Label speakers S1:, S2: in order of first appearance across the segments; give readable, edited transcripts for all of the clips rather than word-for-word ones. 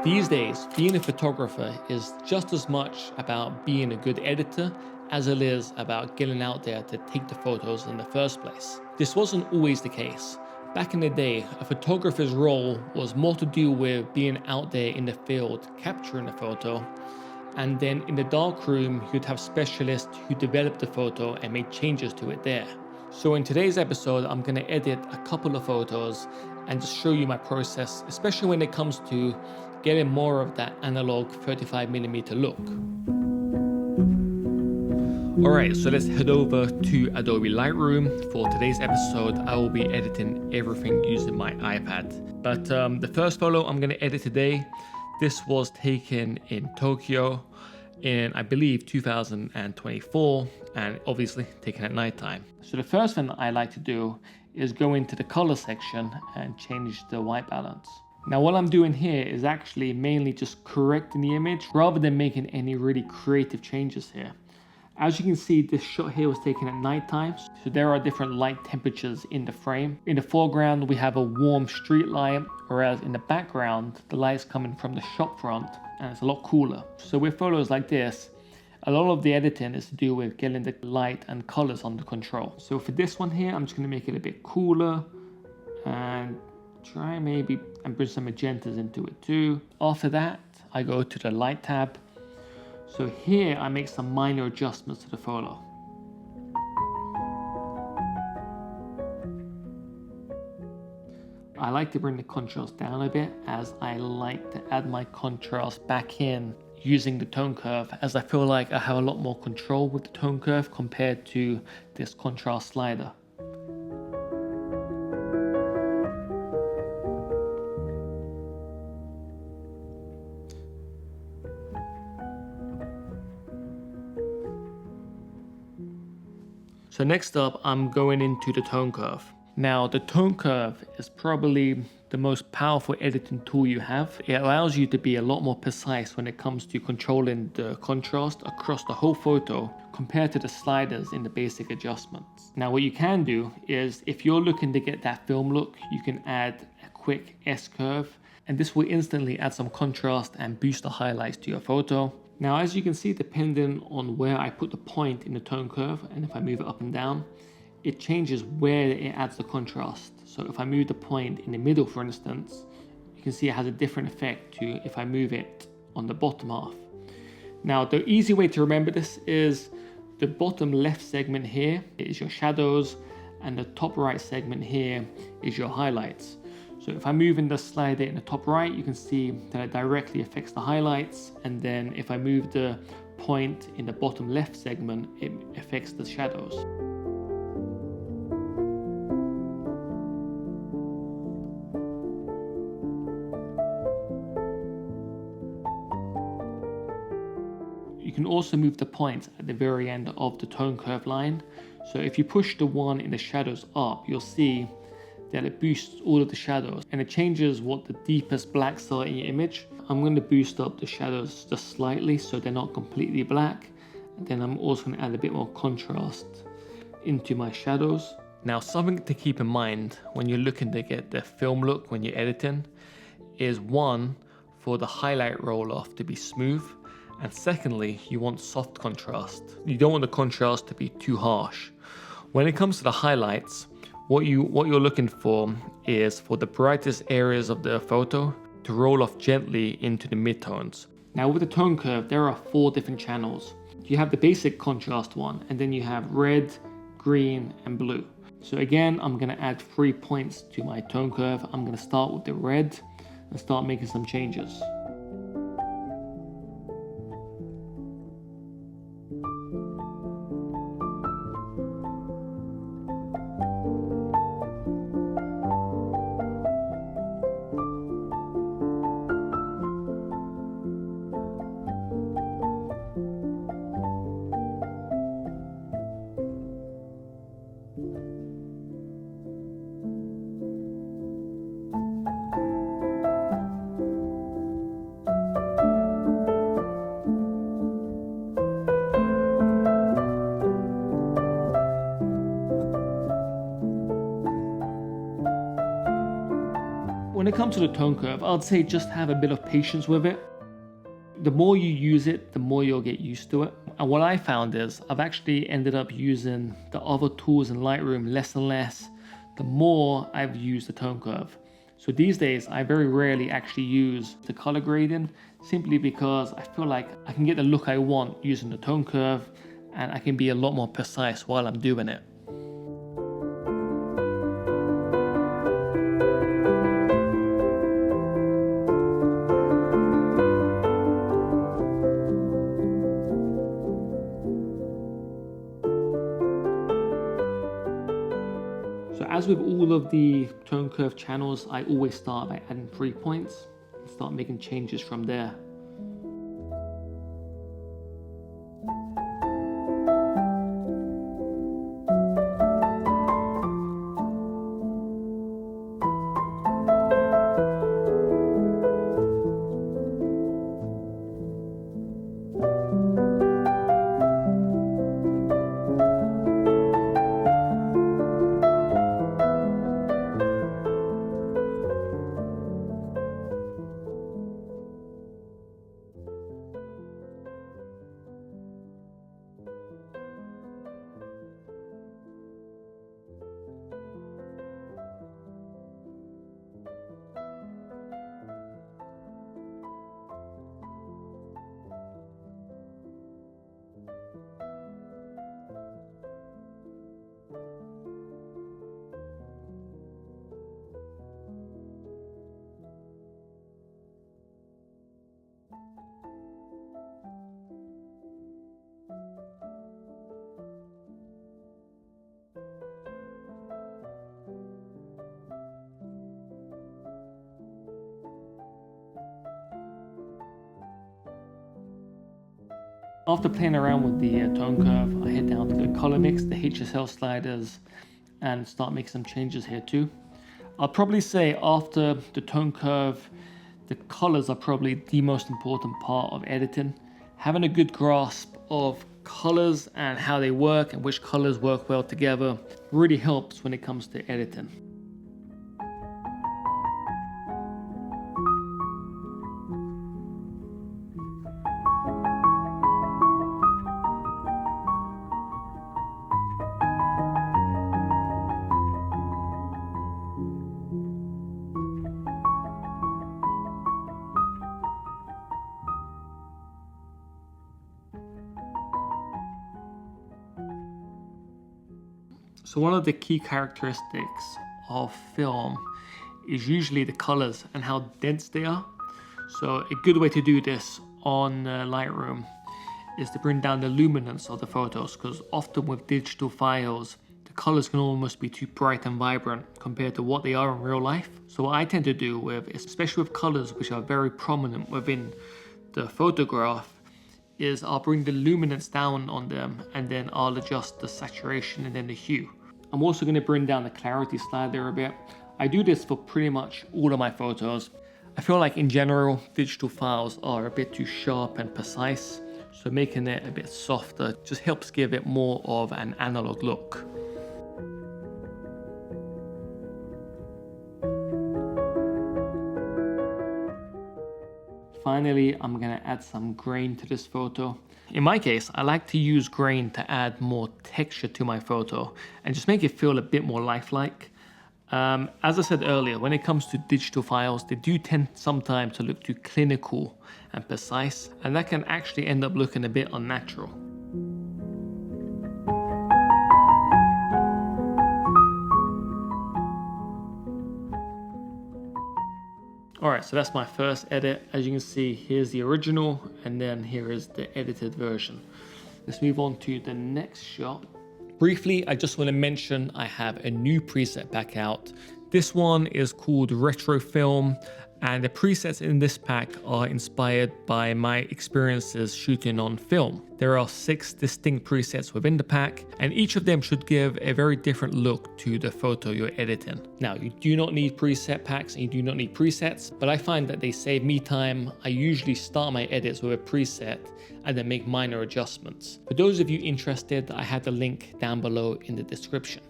S1: These days, being a photographer is just as much about being a good editor as it is about getting out there to take the photos in the first place. This wasn't always the case. Back in the day, a photographer's role was more to do with being out there in the field, capturing the photo, and then in the darkroom, you'd have specialists who developed the photo and made changes to it there. So in today's episode, I'm going to edit a couple of photos and just show you my process, especially when it comes to getting more of that analog 35mm look. Alright, so let's head over to Adobe Lightroom. For today's episode, I will be editing everything using my iPad. But the first photo I'm going to edit today, this was taken in Tokyo in, I believe, 2024, and obviously taken at nighttime. So the first thing I like to do is go into the color section and change the white balance. Now what I'm doing here is actually mainly just correcting the image rather than making any really creative changes here. As you can see, this shot here was taken at nighttime, so there are different light temperatures in the frame. In the foreground, we have a warm street light, whereas in the background, the light's coming from the shop front, and it's a lot cooler. So with photos like this, a lot of the editing is to do with getting the light and colors under control. So for this one here, I'm just gonna make it a bit cooler and try maybe and bring some magentas into it too. After that, I go to the light tab. So here I make some minor adjustments to the photo. I like to bring the contrast down a bit, as I like to add my contrast back in using the tone curve, as I feel like I have a lot more control with the tone curve compared to this contrast slider. So next up, I'm going into the tone curve. Now, the tone curve is probably the most powerful editing tool you have. It allows you to be a lot more precise when it comes to controlling the contrast across the whole photo compared to the sliders in the basic adjustments. Now, what you can do is, if you're looking to get that film look, you can add a quick S-curve, and this will instantly add some contrast and boost the highlights to your photo. Now, as you can see, depending on where I put the point in the tone curve, and if I move it up and down, it changes where it adds the contrast. So if I move the point in the middle, for instance, you can see it has a different effect to if I move it on the bottom half. Now, the easy way to remember this is the bottom left segment here is your shadows, and the top right segment here is your highlights. So if I move in the slider in the top right, you can see that it directly affects the highlights. And then if I move the point in the bottom left segment, it affects the shadows. You can also move the points at the very end of the tone curve line. So if you push the one in the shadows up, you'll see that it boosts all of the shadows, and it changes what the deepest blacks are in your image. I'm going to boost up the shadows just slightly so they're not completely black, and then I'm also going to add a bit more contrast into my shadows. Now, something to keep in mind when you're looking to get the film look when you're editing is, one, for the highlight roll off to be smooth, and secondly, you want soft contrast. You don't want the contrast to be too harsh. When it comes to the highlights, what you're looking for is for the brightest areas of the photo to roll off gently into the midtones. Now with the tone curve, there are 4 different channels. You have the basic contrast one, and then you have red, green, and blue. So again, I'm gonna add 3 points to my tone curve. I'm gonna start with the red and start making some changes. When it comes to the tone curve, I'd say just have a bit of patience with it. The more you use it, the more you'll get used to it. And what I found is I've actually ended up using the other tools in Lightroom less and less the more I've used the tone curve. So these days, I very rarely actually use the color grading simply because I feel like I can get the look I want using the tone curve, and I can be a lot more precise while I'm doing it. So as with all of the tone curve channels, I always start by adding 3 points and start making changes from there. After playing around with the tone curve, I head down to the color mix, the HSL sliders, and start making some changes here too. I'll probably say after the tone curve, the colors are probably the most important part of editing. Having a good grasp of colors and how they work and which colors work well together really helps when it comes to editing. So one of the key characteristics of film is usually the colors and how dense they are. So a good way to do this on Lightroom is to bring down the luminance of the photos, because often with digital files, the colors can almost be too bright and vibrant compared to what they are in real life. So what I tend to do with, especially with colors which are very prominent within the photograph, is I'll bring the luminance down on them and then I'll adjust the saturation and then the hue. I'm also going to bring down the clarity slider a bit. I do this for pretty much all of my photos. I feel like in general, digital files are a bit too sharp and precise, so making it a bit softer just helps give it more of an analog look. Finally, I'm gonna add some grain to this photo. In my case, I like to use grain to add more texture to my photo and just make it feel a bit more lifelike. As I said earlier, when it comes to digital files, they do tend sometimes to look too clinical and precise, and that can actually end up looking a bit unnatural. Alright, so that's my first edit. As you can see, here's the original, and then here is the edited version. Let's move on to the next shot. Briefly, I just want to mention I have a new preset pack out. This one is called Retro Film, and the presets in this pack are inspired by my experiences shooting on film. There are 6 distinct presets within the pack, and each of them should give a very different look to the photo you're editing. Now, you do not need preset packs and you do not need presets, but I find that they save me time. I usually start my edits with a preset and then make minor adjustments. For those of you interested, I have the link down below in the description.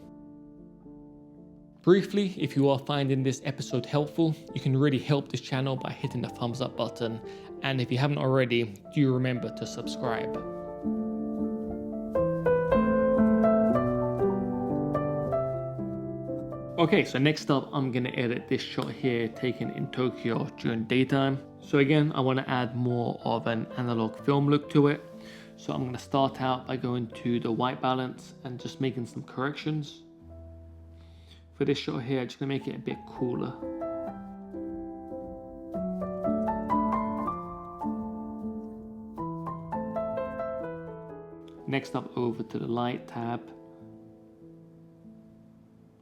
S1: Briefly, if you are finding this episode helpful, you can really help this channel by hitting the thumbs up button. And if you haven't already, do remember to subscribe. Okay, so next up, I'm gonna edit this shot here taken in Tokyo during daytime. So again, I wanna add more of an analog film look to it. So I'm gonna start out by going to the white balance and just making some corrections. For this shot here, I'm just gonna make it a bit cooler. Next up, over to the light tab.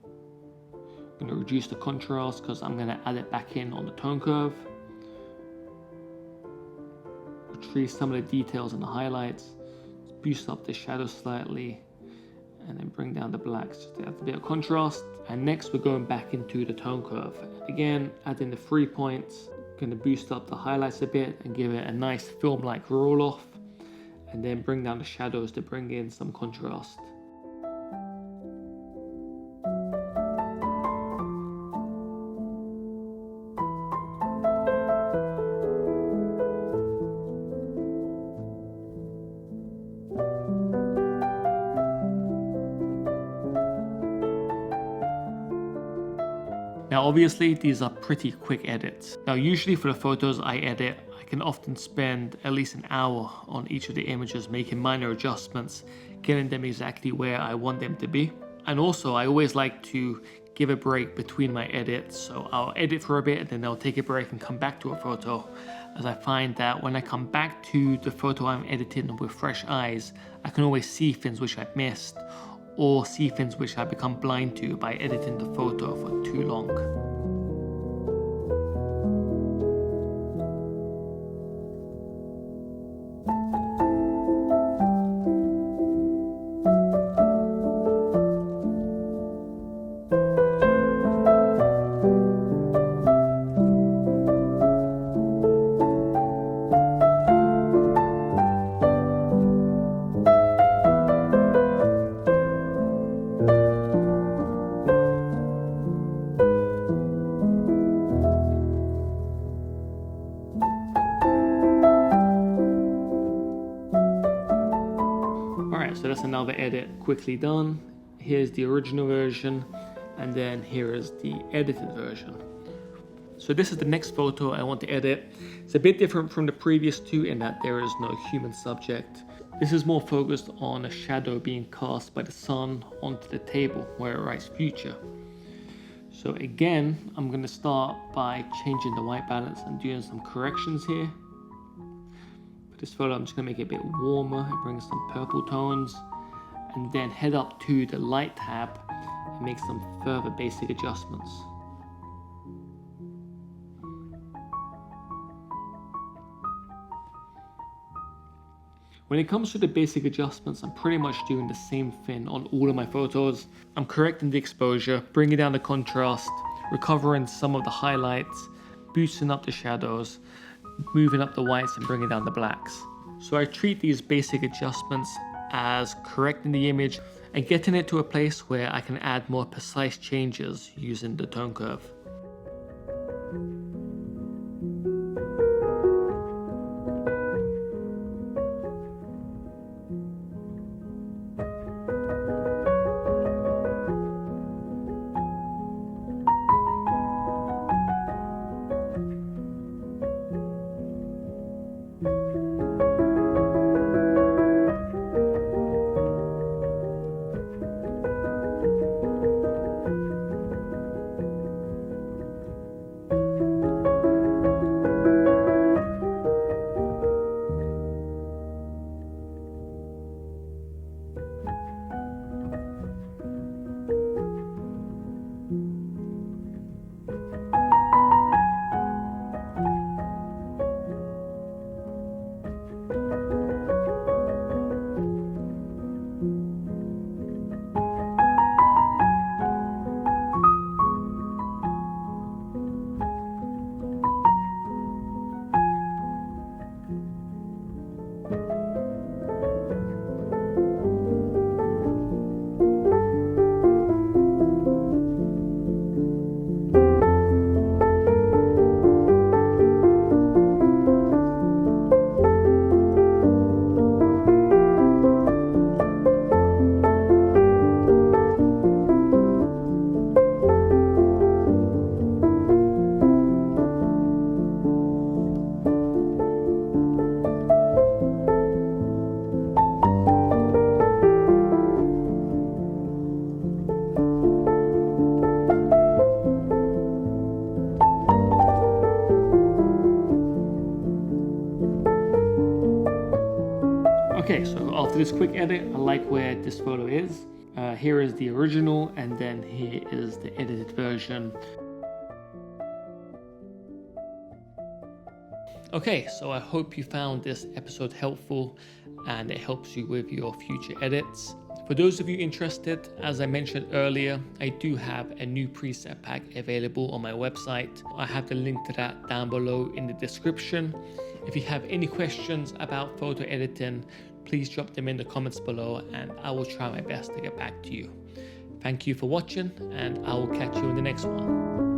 S1: I'm gonna reduce the contrast because I'm gonna add it back in on the tone curve. Retrieve some of the details and the highlights. Boost up the shadow slightly, and then bring down the blacks just to add a bit of contrast. And next we're going back into the tone curve. Again, adding the 3 points. Gonna boost up the highlights a bit and give it a nice film-like roll off. And then bring down the shadows to bring in some contrast. Now obviously these are pretty quick edits. Now usually for the photos I edit, I can often spend at least an hour on each of the images making minor adjustments, getting them exactly where I want them to be. And also I always like to give a break between my edits, so I'll edit for a bit and then I'll take a break and come back to a photo, as I find that when I come back to the photo I'm editing with fresh eyes, I can always see things which I've missed, or see things which I become blind to by editing the photo for too long. So that's another edit quickly done. Here's the original version, and then here is the edited version. So this is the next photo I want to edit. It's a bit different from the previous two in that there is no human subject. This is more focused on a shadow being cast by the sun onto the table where it writes future. So again, I'm going to start by changing the white balance and doing some corrections here. For this photo, I'm just going to make it a bit warmer and bring some purple tones, and then head up to the light tab and make some further basic adjustments. When it comes to the basic adjustments, I'm pretty much doing the same thing on all of my photos. I'm correcting the exposure, bringing down the contrast, recovering some of the highlights, boosting up the shadows, moving up the whites and bringing down the blacks. So I treat these basic adjustments as correcting the image and getting it to a place where I can add more precise changes using the tone curve. Okay, so after this quick edit, I like where this photo is. Here is the original, and then here is the edited version. Okay, so I hope you found this episode helpful and it helps you with your future edits. For those of you interested, as I mentioned earlier, I do have a new preset pack available on my website. I have the link to that down below in the description. If you have any questions about photo editing, please drop them in the comments below and I will try my best to get back to you. Thank you for watching, and I will catch you in the next one.